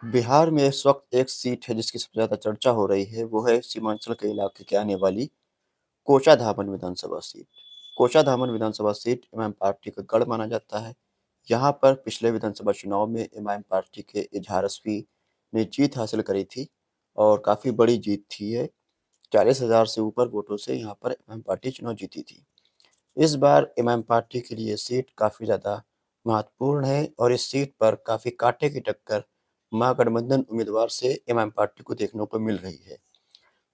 बिहार में इस वक़्त एक सीट है जिसकी सबसे ज़्यादा चर्चा हो रही है, वो है सीमांचल के इलाके की आने वाली कोचाधामन विधानसभा सीट। कोचाधामन विधानसभा सीट इमाम पार्टी का गढ़ माना जाता है। यहाँ पर पिछले विधानसभा चुनाव में इमाम पार्टी के इजहार रस्वी ने जीत हासिल करी थी और काफ़ी बड़ी जीत थी ये। 40,000 से ऊपर वोटों से यहाँ पर इमाम पार्टी चुनाव जीती थी। इस बार इमाम पार्टी के लिए सीट काफ़ी ज़्यादा महत्वपूर्ण है और इस सीट पर काफ़ी कांटे की टक्कर महागठबंधन उम्मीदवार से इमाम पार्टी को देखने को मिल रही है।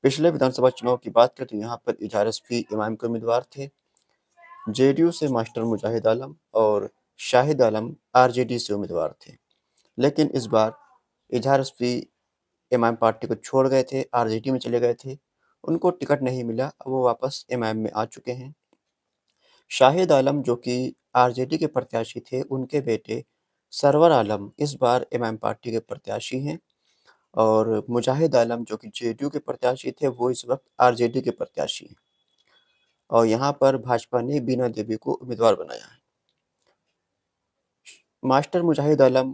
पिछले विधानसभा चुनाव की बात करें तो यहाँ पर इजहार रस्वी इमाम के उम्मीदवार थे। जेडीयू से मास्टर मुजाहिद आलम और शाहिद आलम आरजेडी से उम्मीदवार थे। लेकिन इस बार इजहार रस्वी इमाम पार्टी को छोड़ गए थे, आरजेडी में चले गए थे। उनको टिकट नहीं मिला, अब वो वापस इमाम में आ चुके हैं। शाहिद आलम जो कि आरजेडी के प्रत्याशी थे, उनके बेटे सरवर आलम इस बार इमाम पार्टी के प्रत्याशी हैं और मुजाहिद आलम जो कि जेडीयू के प्रत्याशी थे, वो इस वक़्त आरजेडी के प्रत्याशी हैं और यहाँ पर भाजपा ने बीना देवी को उम्मीदवार बनाया है। मास्टर मुजाहिद आलम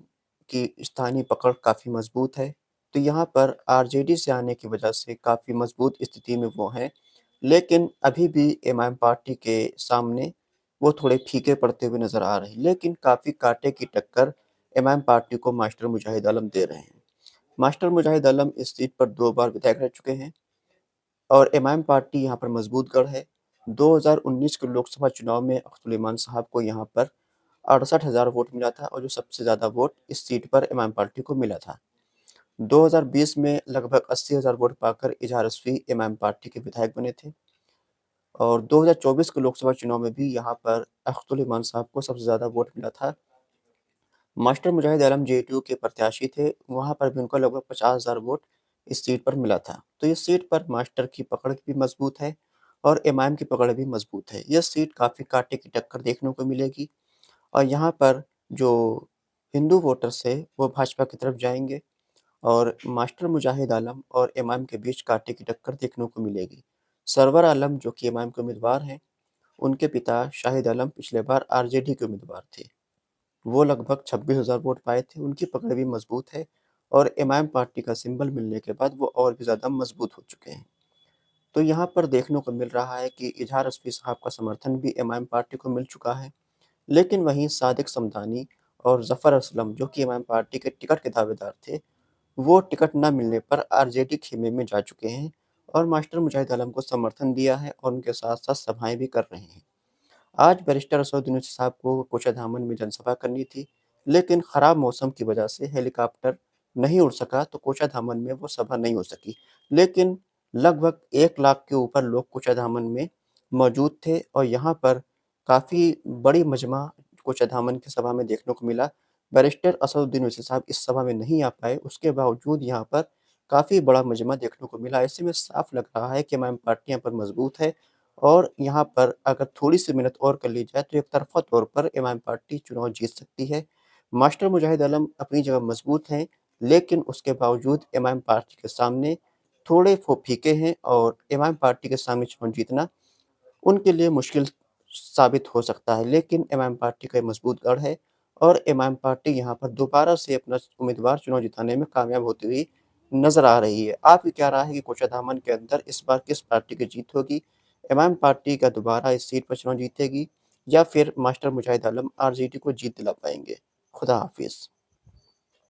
की स्थानीय पकड़ काफ़ी मज़बूत है, तो यहाँ पर आरजेडी से आने की वजह से काफ़ी मज़बूत स्थिति में वो हैं, लेकिन अभी भी इमाम पार्टी के सामने वो थोड़े फीके पड़ते हुए नज़र आ रहे हैं, लेकिन काफ़ी कांटे की टक्कर इमाम पार्टी को मास्टर मुजाहिद आलम दे रहे हैं। मास्टर मुजाहिद आलम इस सीट पर 2 बार विधायक रह चुके हैं और इमाम पार्टी यहाँ पर मज़बूत गढ़ है। 2019 के लोकसभा चुनाव में अख्तुल इमान साहब को यहाँ पर 68,000 वोट मिला था और जो सबसे ज़्यादा वोट इस सीट पर इमाम पार्टी को मिला था। 2020 में लगभग 80,000 वोट पाकर इजहार रस्वी इमाम पार्टी के विधायक बने थे और 2024 के लोकसभा चुनाव में भी यहाँ पर अख्तुल इमान साहब को सबसे ज़्यादा वोट मिला था। मास्टर मुजाहिद आलम जेडीयू के प्रत्याशी थे, वहाँ पर भी उनको लगभग 50,000 वोट इस सीट पर मिला था। तो इस सीट पर मास्टर की पकड़ भी मज़बूत है और इमाम की पकड़ भी मज़बूत है। यह सीट काफ़ी कांटे की टक्कर देखने को मिलेगी और यहाँ पर जो हिंदू वोटर्स है, वो भाजपा की तरफ जाएँगे और मास्टर मुजाहिद आलम और इमाम के बीच कांटे की टक्कर देखने को मिलेगी। सरवर आलम जो कि इमाम के उम्मीदवार हैं, उनके पिता शाहिद आलम पिछले बार आरजेडी के उम्मीदवार थे। वो लगभग 26,000 वोट पाए थे, उनकी पकड़ भी मज़बूत है और इमाम पार्टी का सिंबल मिलने के बाद वो और भी ज़्यादा मज़बूत हो चुके हैं। तो यहाँ पर देखने को मिल रहा है कि इजहार रस्वी साहब का समर्थन भी इमाम पार्टी को मिल चुका है, लेकिन वहीं सादिक समदानी और ज़फ़र असलम जो कि इमाम पार्टी के टिकट के दावेदार थे, वो टिकट ना मिलने पर आरजेडी खेमे में जा चुके हैं और मास्टर मुजाहिद आलम को समर्थन दिया है और उनके साथ-साथ सभाएँ भी कर रहे हैं। आज बैरिस्टर असदुद्दीन ओवैसी साहब को कोचाधामन में जनसभा करनी थी, लेकिन खराब मौसम की वजह से हेलीकॉप्टर नहीं उड़ सका, तो कोचाधामन में वो सभा नहीं हो सकी। लेकिन लगभग 1 लाख के ऊपर लोग कोचाधामन में मौजूद थे और यहाँ पर काफ़ी बड़ी मजमा कोचाधामन की सभा में देखने को मिला। बैरिस्टर असदुद्दीन ओवैसी साहब इस सभा में नहीं आ पाए, उसके बावजूद यहाँ पर काफ़ी बड़ा मजमा देखने को मिला। ऐसे में साफ लग रहा है कि इमाम पार्टी यहाँ पर मज़बूत है और यहाँ पर अगर थोड़ी-सी मेहनत और कर ली जाए तो एक तरफ़ा तौर पर इमाम पार्टी चुनाव जीत सकती है। मास्टर मुजाहिद आलम अपनी जगह मज़बूत हैं, लेकिन उसके बावजूद इमाम पार्टी के सामने थोड़े वो फीके हैं और इमाम पार्टी के सामने चुनाव जीतना उनके लिए मुश्किल साबित हो सकता है। लेकिन इमाम पार्टी का मज़बूत गढ़ है और इमाम पार्टी यहाँ पर दोबारा से अपना उम्मीदवार चुनाव जिताने में कामयाब होती हुई नज़र आ रही है। आपकी क्या राय है कि कोचाधामन के अंदर इस बार किस पार्टी की जीत होगी? इमाम पार्टी क्या दोबारा इस सीट पर चुनाव जीतेगी या फिर मास्टर मुजाहिद आलम आरजेडी को जीत दिला पाएँगे? खुदा हाफ़िज़।